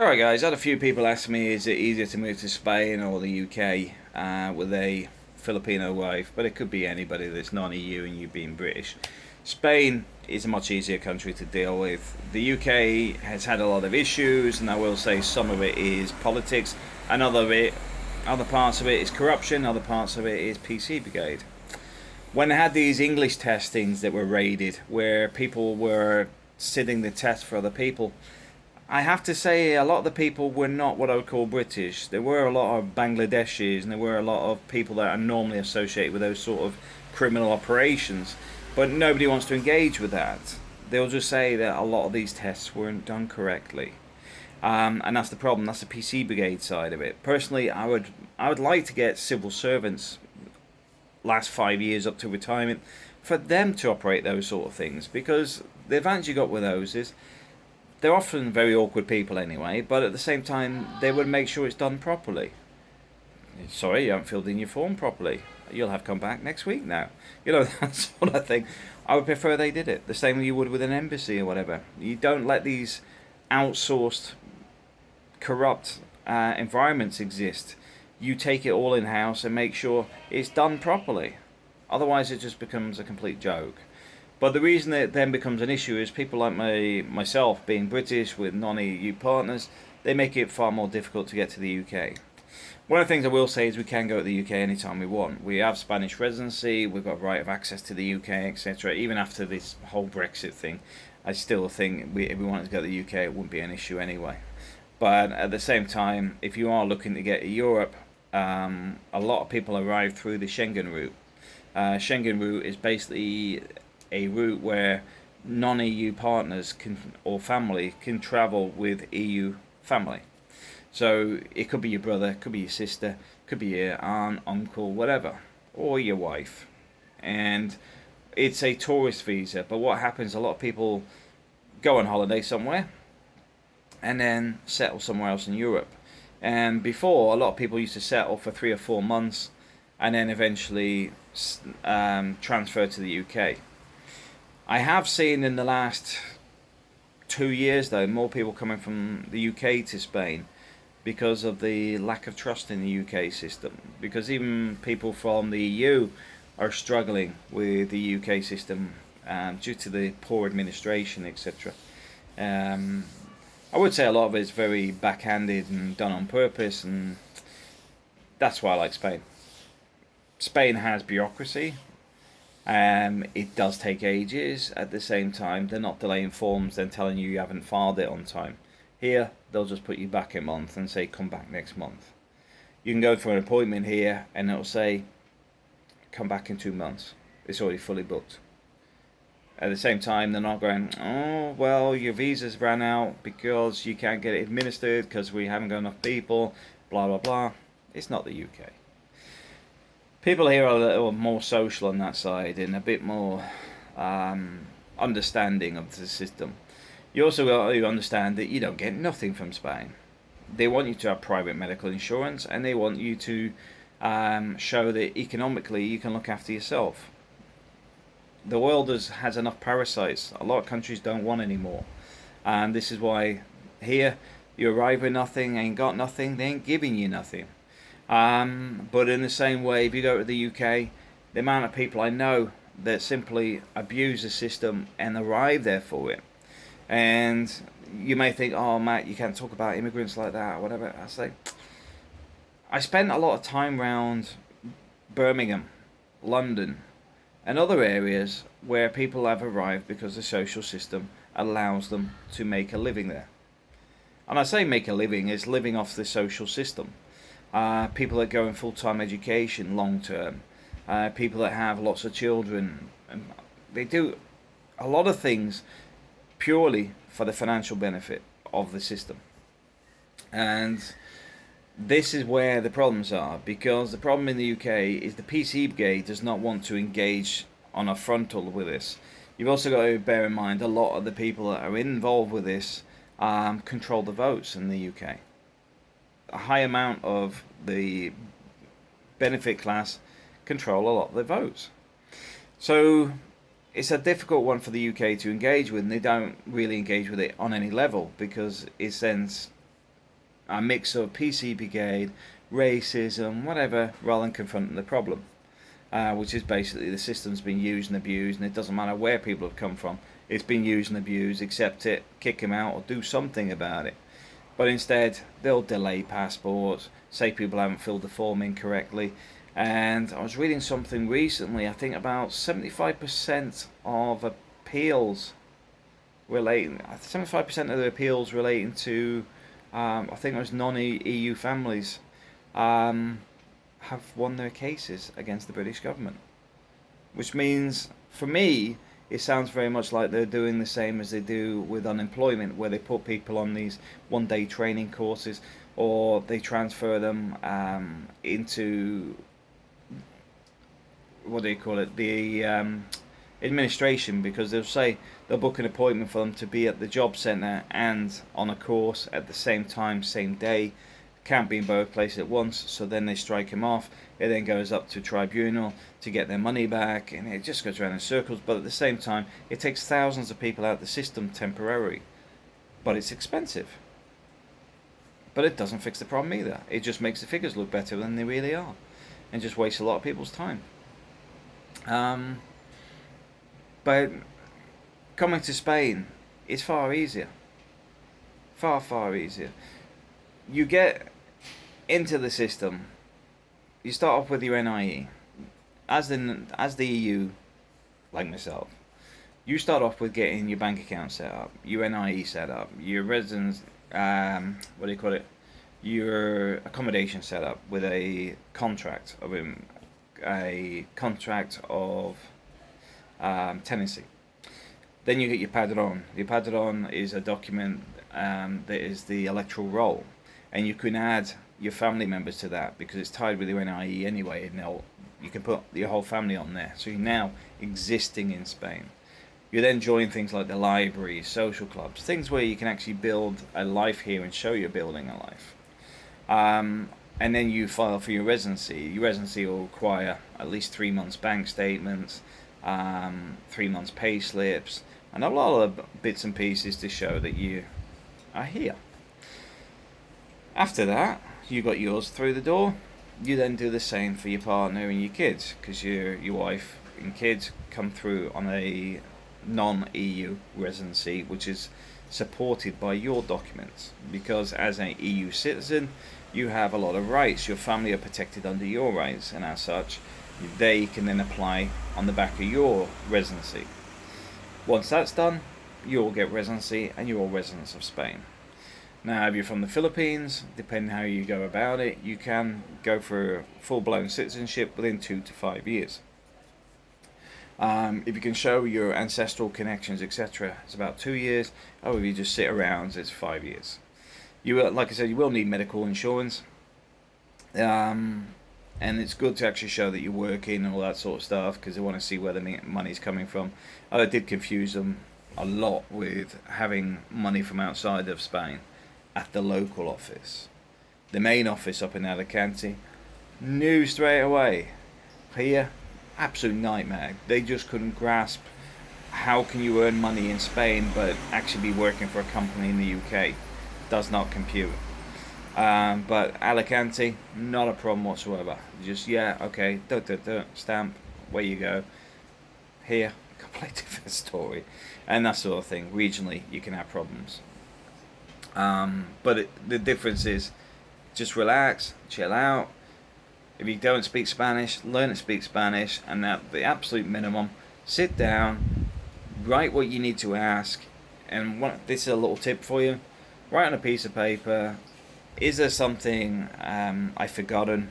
Alright guys, I had a few people ask me, is it easier to move to Spain or the UK with a Filipino wife? But it could be anybody that's non-EU and you being British. Spain is a much easier country to deal with. The UK has had a lot of issues, and I will say some of it is politics, and other parts of it is corruption, other parts of it is PC Brigade. When they had these English testings that were raided, where people were sitting the test for other people, I have to say a lot of the people were not what I would call British. There were a lot of Bangladeshis and there were a lot of people that are normally associated with those sort of criminal operations. But nobody wants to engage with that. They'll just say that a lot of these tests weren't done correctly. And that's the problem. That's the PC Brigade side of it. Personally, I would like to get civil servants last 5 years up to retirement for them to operate those sort of things, because the advantage you got with those is they're often very awkward people anyway, but at the same time, they would make sure it's done properly. Sorry, you haven't filled in your form properly. You'll have come back next week now. That sort of thing. I would prefer they did it the same way you would with an embassy or whatever. You don't let these outsourced, corrupt environments exist. You take it all in-house and make sure it's done properly. Otherwise, it just becomes a complete joke. But the reason it then becomes an issue is people like myself, being British with non-EU partners, they make it far more difficult to get to the UK. One of the things I will say is we can go to the UK anytime we want. We have Spanish residency, we've got right of access to the UK, etc. Even after this whole Brexit thing, I still think if we wanted to go to the UK, it wouldn't be an issue anyway. But at the same time, if you are looking to get to Europe, a lot of people arrive through the Schengen route. Schengen route is basically a route where non-EU partners or family can travel with EU family. So it could be your brother, could be your sister, could be your aunt, uncle, whatever, or your wife. And it's a tourist visa. But what happens, a lot of people go on holiday somewhere and then settle somewhere else in Europe. And before, a lot of people used to settle for 3 or 4 months and then eventually transfer to the UK. I have seen in the last 2 years, though, more people coming from the UK to Spain because of the lack of trust in the UK system. Because even people from the EU are struggling with the UK system due to the poor administration, etc. I would say a lot of it is very backhanded and done on purpose, and that's why I like Spain. Spain has bureaucracy. It does take ages. At the same time, they're not delaying forms and telling you haven't filed it on time. Here, they'll just put you back a month and say come back next month. You can go for an appointment here and it'll say come back in 2 months. It's already fully booked. At the same time, they're not going, oh, well, your visa's ran out because you can't get it administered because we haven't got enough people, blah, blah, blah. It's not the UK. People here are a little more social on that side and a bit more understanding of the system. You also got to understand that you don't get nothing from Spain. They want you to have private medical insurance, and they want you to show that economically you can look after yourself. The world has enough parasites. A lot of countries don't want any more. And this is why here you arrive with nothing, ain't got nothing, they ain't giving you nothing. But in the same way, if you go to the UK, the amount of people I know that simply abuse the system and arrive there for it. And you may think, oh, Matt, you can't talk about immigrants like that or whatever. I say, I spent a lot of time around Birmingham, London, and other areas where people have arrived because the social system allows them to make a living there. And I say make a living is living off the social system. People that go in full-time education long term, people that have lots of children, and they do a lot of things purely for the financial benefit of the system. And this is where the problems are, because the problem in the UK is the PC Brigade does not want to engage on a frontal with this. You've also got to bear in mind a lot of the people that are involved with this control the votes in the UK. A high amount of the benefit class control a lot of the votes. So it's a difficult one for the UK to engage with, and they don't really engage with it on any level because it sends a mix of PC brigade, racism, whatever, rather than confronting the problem, which is basically the system's been used and abused, and it doesn't matter where people have come from. It's been used and abused. Accept it, kick them out, or do something about it. But instead, they'll delay passports, say people haven't filled the form in correctly. And I was reading something recently, I think about 75% of appeals 75% of the appeals relating to, I think it was non-EU families, have won their cases against the British government. Which means, for me, it sounds very much like they're doing the same as they do with unemployment, where they put people on these one-day training courses, or they transfer them into, what do you call it, the administration, because they'll book an appointment for them to be at the job centre and on a course at the same time, same day. Can't be in both places at once, so then they strike him off. It then goes up to tribunal to get their money back, and it just goes around in circles. But at the same time, it takes thousands of people out of the system temporarily. But it's expensive. But it doesn't fix the problem either. It just makes the figures look better than they really are, and just wastes a lot of people's time. But coming to Spain is far easier. Far, far easier. You get into the system. You start off with your NIE. As the EU, like myself, you start off with getting your bank account set up, your NIE set up, your residence, your accommodation set up with a contract of tenancy. Then you get your padrón. Your padrón is a document that is the electoral roll, and you can add your family members to that because it's tied with your NIE anyway, and you can put your whole family on there. So you're now existing in Spain. You then join things like the library, social clubs, things where you can actually build a life here and show you're building a life. And then you file for your residency. Your residency will require at least 3 months bank statements, 3 months pay slips, and a lot of bits and pieces to show that you are here. After that, you got yours through the door. You then do the same for your partner and your kids, because your wife and kids come through on a non-EU residency, which is supported by your documents, because as an EU citizen you have a lot of rights. Your family are protected under your rights, and as such they can then apply on the back of your residency. Once that's done, you'll get residency and you're all residents of Spain. Now, if you're from the Philippines, depending how you go about it, you can go for full-blown citizenship within 2 to 5 years. If you can show your ancestral connections, etc., it's about 2 years. Or if you just sit around, it's 5 years. You will, like I said, you will need medical insurance, and it's good to actually show that you're working and all that sort of stuff, because they want to see where the money's coming from. I did confuse them a lot with having money from outside of Spain at the local office. The main office up in Alicante, knew straight away. Here, absolute nightmare. They just couldn't grasp how can you earn money in Spain but actually be working for a company in the UK. Does not compute. But Alicante, not a problem whatsoever. Just, yeah, okay, stamp, where you go. Here, completely different story. And that sort of thing. Regionally, you can have problems. But the difference is, just relax, chill out. If you don't speak Spanish, learn to speak Spanish, and at the absolute minimum, sit down, write what you need to ask, and this is a little tip for you. Write on a piece of paper, is there something I've forgotten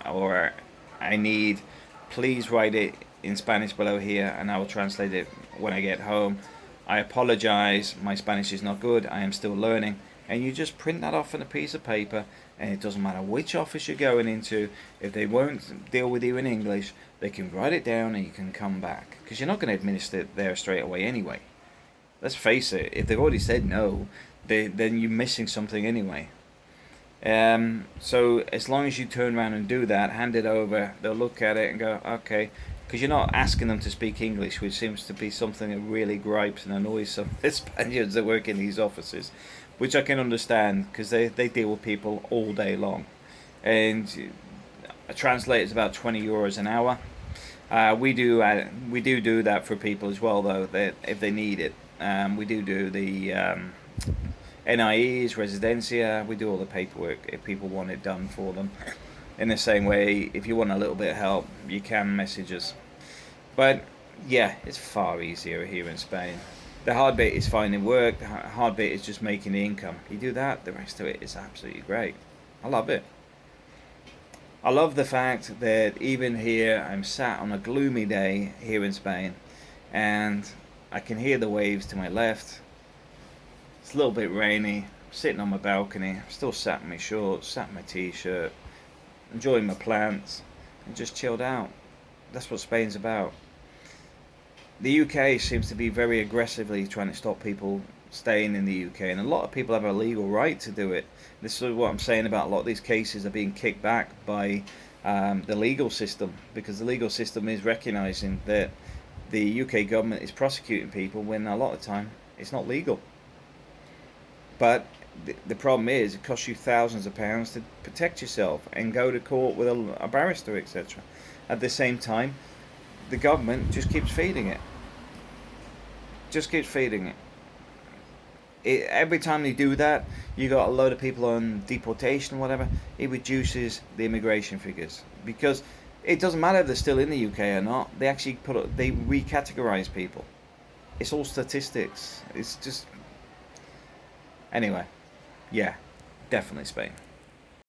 or I need? Please write it in Spanish below here, and I will translate it when I get home. I apologize, my Spanish is not good, I am still learning. And you just print that off on a piece of paper, and it doesn't matter which office you're going into. If they won't deal with you in English, they can write it down and you can come back, because you're not going to administer it there straight away anyway. Let's face it, if they've already said no, then you're missing something anyway. So as long as you turn around and do that, hand it over, they'll look at it and go, okay, because you're not asking them to speak English, which seems to be something that really gripes and annoys some of the Spaniards that work in these offices. which I can understand because they deal with people all day long. And a translator is about €20 an hour. We do that for people as well, though, that if they need it. We do the NIEs, residencia. We do all the paperwork if people want it done for them. In the same way, if you want a little bit of help, you can message us. But yeah, it's far easier here in Spain. The hard bit is finding work. The hard bit is just making the income. You do that, the rest of it is absolutely great. I love it. I love the fact that even here, I'm sat on a gloomy day here in Spain, and I can hear the waves to my left. It's a little bit rainy. I'm sitting on my balcony. I'm still sat in my shorts, sat in my t-shirt, enjoying my plants, and just chilled out. That's what Spain's about. The UK seems to be very aggressively trying to stop people staying in the UK, and a lot of people have a legal right to do it. This is what I'm saying about a lot of these cases are being kicked back by the legal system, because the legal system is recognising that the UK government is prosecuting people when a lot of the time it's not legal. But the problem is it costs you thousands of pounds to protect yourself and go to court with a barrister, etc. At the same time, the government just keeps feeding it. Just keeps feeding it. Every time they do that, you got a load of people on deportation or whatever. It reduces the immigration figures, because it doesn't matter if they're still in the UK or not. They actually they recategorize people. It's all statistics. It's just, anyway. Yeah, definitely Spain.